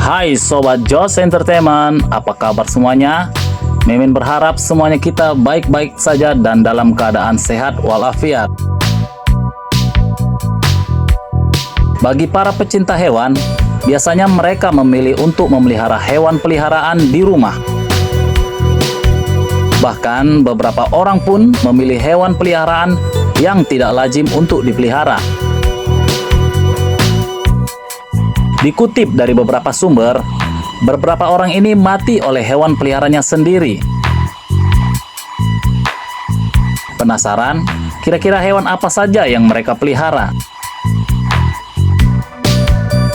Hai Sobat Josh Entertainment, apa kabar semuanya? Mimin berharap semuanya kita baik-baik saja dan dalam keadaan sehat walafiat. Bagi para pecinta hewan, biasanya mereka memilih untuk memelihara hewan peliharaan di rumah. Bahkan beberapa orang pun memilih hewan peliharaan yang tidak lazim untuk dipelihara. Dikutip dari beberapa sumber, beberapa orang ini mati oleh hewan peliharanya sendiri. Penasaran? Kira-kira hewan apa saja yang mereka pelihara?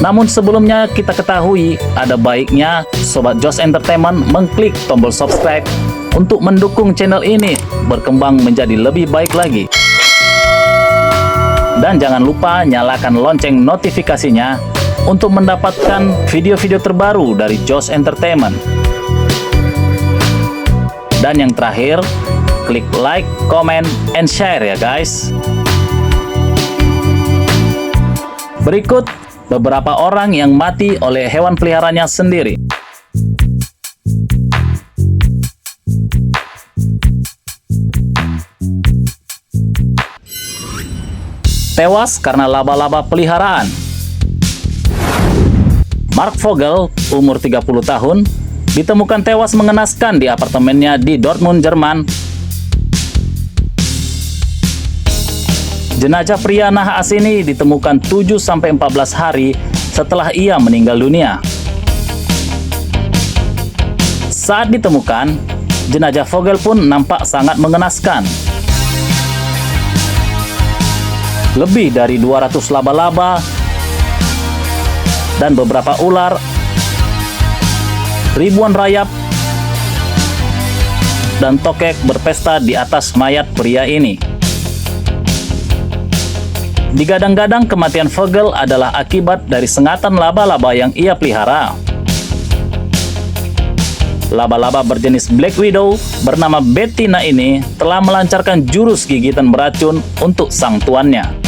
Namun sebelumnya kita ketahui, ada baiknya Sobat Josh Entertainment mengklik tombol subscribe untuk mendukung channel ini berkembang menjadi lebih baik lagi. Dan jangan lupa nyalakan lonceng notifikasinya untuk mendapatkan video-video terbaru dari Josh Entertainment. Dan yang terakhir, klik like, comment, and share ya guys. Berikut beberapa orang yang mati oleh hewan peliharanya sendiri. Tewas karena laba-laba peliharaan. Mark Vogel, umur 30 tahun, ditemukan tewas mengenaskan di apartemennya di Dortmund, Jerman. Jenazah pria naas ini ditemukan 7-14 hari setelah ia meninggal dunia. Saat ditemukan, jenazah Vogel pun nampak sangat mengenaskan. Lebih dari 200 laba-laba dan beberapa ular, ribuan rayap, dan tokek berpesta di atas mayat pria ini. Digadang-gadang kematian Vogel adalah akibat dari sengatan laba-laba yang ia pelihara. Laba-laba berjenis Black Widow bernama Bettina ini telah melancarkan jurus gigitan beracun untuk sang tuannya.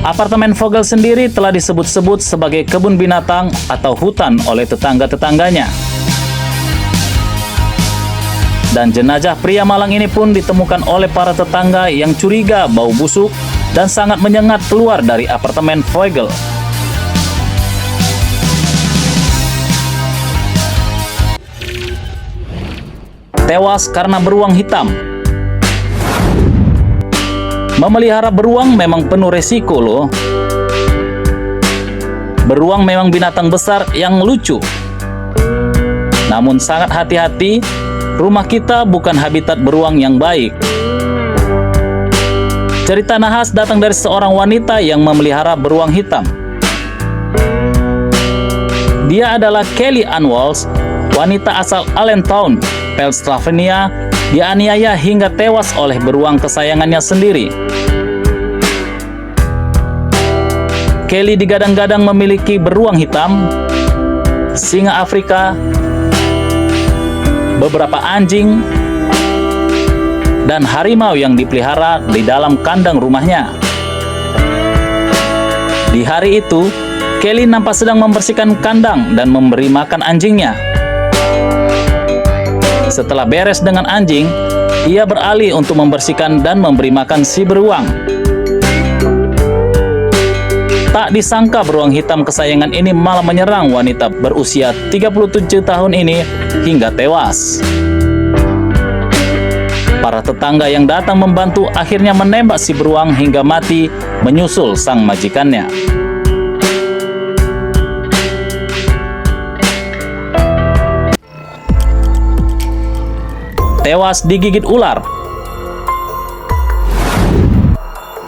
Apartemen Vogel sendiri telah disebut-sebut sebagai kebun binatang atau hutan oleh tetangga-tetangganya. Dan jenazah pria malang ini pun ditemukan oleh para tetangga yang curiga bau busuk dan sangat menyengat keluar dari apartemen Vogel. Tewas karena beruang hitam. Memelihara beruang memang penuh resiko loh. Beruang memang binatang besar yang lucu. Namun sangat hati-hati, rumah kita bukan habitat beruang yang baik. Cerita nahas datang dari seorang wanita yang memelihara beruang hitam. Dia adalah Kelly Ann Walsh, wanita asal Allentown, Pennsylvania, dianiaya hingga tewas oleh beruang kesayangannya sendiri. Kelly digadang-gadang memiliki beruang hitam, singa Afrika, beberapa anjing, dan harimau yang dipelihara di dalam kandang rumahnya. Di hari itu, Kelly nampak sedang membersihkan kandang dan memberi makan anjingnya. Setelah beres dengan anjing, ia beralih untuk membersihkan dan memberi makan si beruang. Tak disangka beruang hitam kesayangan ini malah menyerang wanita berusia 37 tahun ini hingga tewas. Para tetangga yang datang membantu akhirnya menembak si beruang hingga mati menyusul sang majikannya. Tewas digigit ular.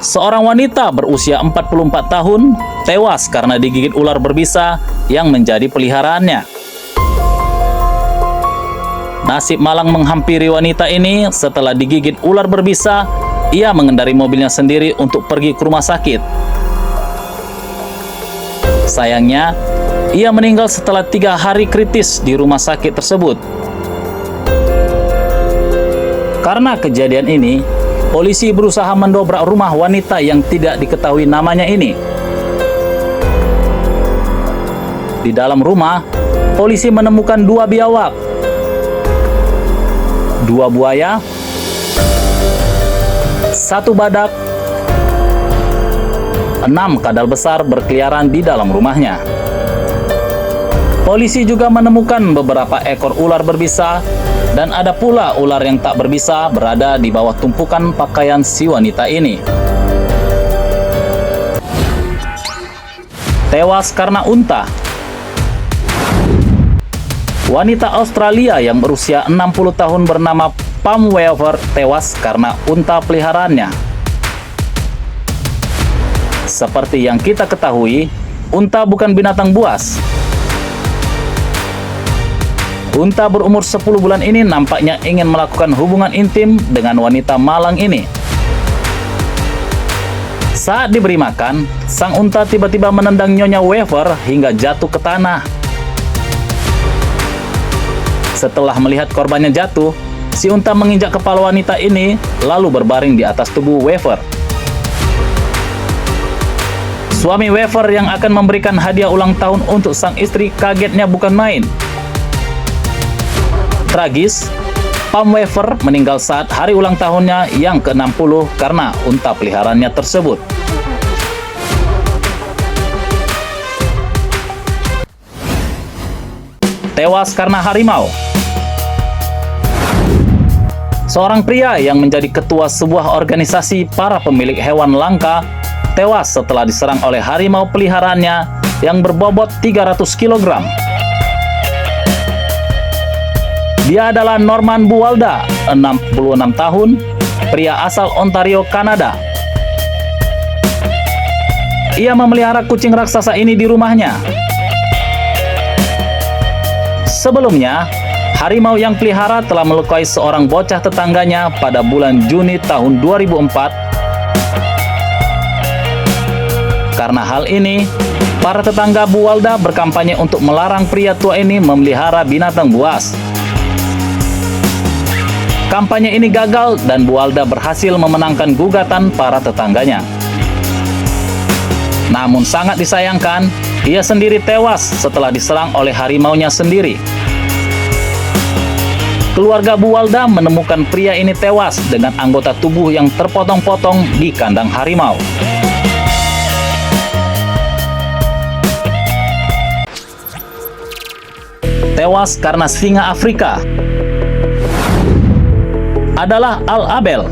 Seorang wanita berusia 44 tahun tewas karena digigit ular berbisa yang menjadi peliharaannya. Nasib malang menghampiri wanita ini setelah digigit ular berbisa. Ia mengendari mobilnya sendiri untuk pergi ke rumah sakit. Sayangnya, ia meninggal setelah 3 hari kritis di rumah sakit tersebut. Karena kejadian ini, polisi berusaha mendobrak rumah wanita yang tidak diketahui namanya ini. Di dalam rumah, polisi menemukan 2 biawak, 2 buaya, 1 badak, 6 kadal besar berkeliaran di dalam rumahnya. Polisi juga menemukan beberapa ekor ular berbisa dan ada pula ular yang tak berbisa berada di bawah tumpukan pakaian si wanita ini. Tewas karena unta. Wanita Australia yang berusia 60 tahun bernama Pam Weaver tewas karena unta peliharaannya. Seperti yang kita ketahui, unta bukan binatang buas. Unta berumur 10 bulan ini nampaknya ingin melakukan hubungan intim dengan wanita malang ini. Saat diberi makan, sang unta tiba-tiba menendang Nyonya Weaver hingga jatuh ke tanah. Setelah melihat korbannya jatuh, si unta menginjak kepala wanita ini lalu berbaring di atas tubuh Weaver. Suami Weaver yang akan memberikan hadiah ulang tahun untuk sang istri kagetnya bukan main. Tragis, Pam Weaver meninggal saat hari ulang tahunnya yang ke-60 karena unta peliharaannya tersebut. Tewas karena harimau. Seorang pria yang menjadi ketua sebuah organisasi para pemilik hewan langka tewas setelah diserang oleh harimau peliharaannya yang berbobot 300 kg. Dia adalah Norman Buwalda, 66 tahun, pria asal Ontario, Kanada. Ia memelihara kucing raksasa ini di rumahnya. Sebelumnya, harimau yang pelihara telah melukai seorang bocah tetangganya pada bulan Juni tahun 2004. Karena hal ini, para tetangga Buwalda berkampanye untuk melarang pria tua ini memelihara binatang buas. Kampanye ini gagal dan Buwalda berhasil memenangkan gugatan para tetangganya. Namun sangat disayangkan, ia sendiri tewas setelah diserang oleh harimaunya sendiri. Keluarga Buwalda menemukan pria ini tewas dengan anggota tubuh yang terpotong-potong di kandang harimau. Tewas karena singa Afrika. Adalah Al-Abel.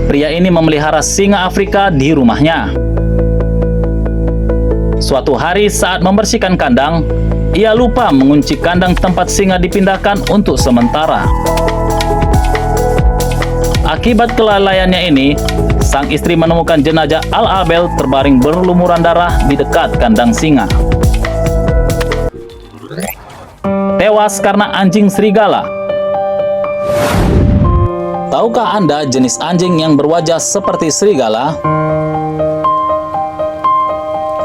Pria ini memelihara singa Afrika di rumahnya. Suatu hari saat membersihkan kandang, ia lupa mengunci kandang tempat singa dipindahkan untuk sementara. Akibat kelalaiannya ini, sang istri menemukan jenazah Al-Abel terbaring berlumuran darah di dekat kandang singa. Tewas karena anjing serigala. Tahukah Anda jenis anjing yang berwajah seperti serigala?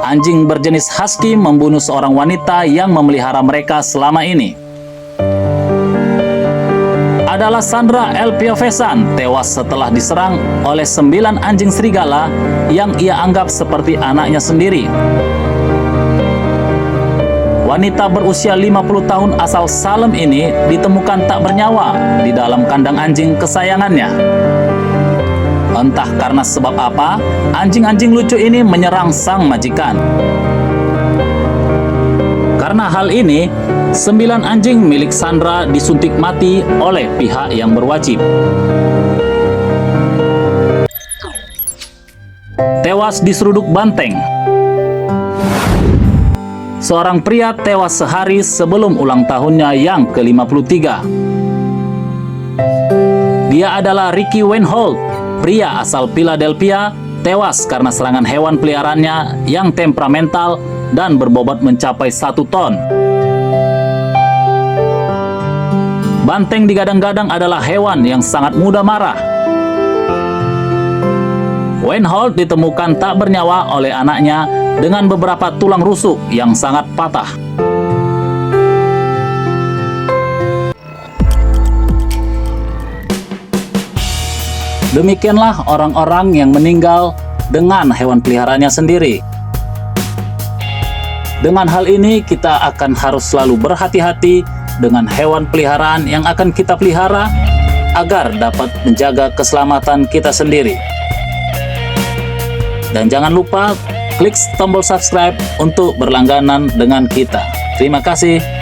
Anjing berjenis husky membunuh seorang wanita yang memelihara mereka selama ini. Adalah Sandra El Piovesan, tewas setelah diserang oleh 9 anjing serigala yang ia anggap seperti anaknya sendiri. Wanita berusia 50 tahun asal Salem ini ditemukan tak bernyawa di dalam kandang anjing kesayangannya. Entah karena sebab apa, anjing-anjing lucu ini menyerang sang majikan. Karena hal ini, 9 anjing milik Sandra disuntik mati oleh pihak yang berwajib. Tewas diseruduk banteng. Seorang pria tewas sehari sebelum ulang tahunnya yang ke-53. Dia adalah Ricky Weinhold, pria asal Philadelphia, tewas karena serangan hewan peliharaannya yang temperamental dan berbobot mencapai 1 ton. Banteng digadang-gadang adalah hewan yang sangat mudah marah. Weinhold ditemukan tak bernyawa oleh anaknya dengan beberapa tulang rusuk yang sangat patah. Demikianlah orang-orang yang meninggal dengan hewan peliharaannya sendiri. Dengan hal ini, kita akan harus selalu berhati-hati dengan hewan peliharaan yang akan kita pelihara agar dapat menjaga keselamatan kita sendiri. Dan jangan lupa klik tombol subscribe untuk berlangganan dengan kita. Terima kasih.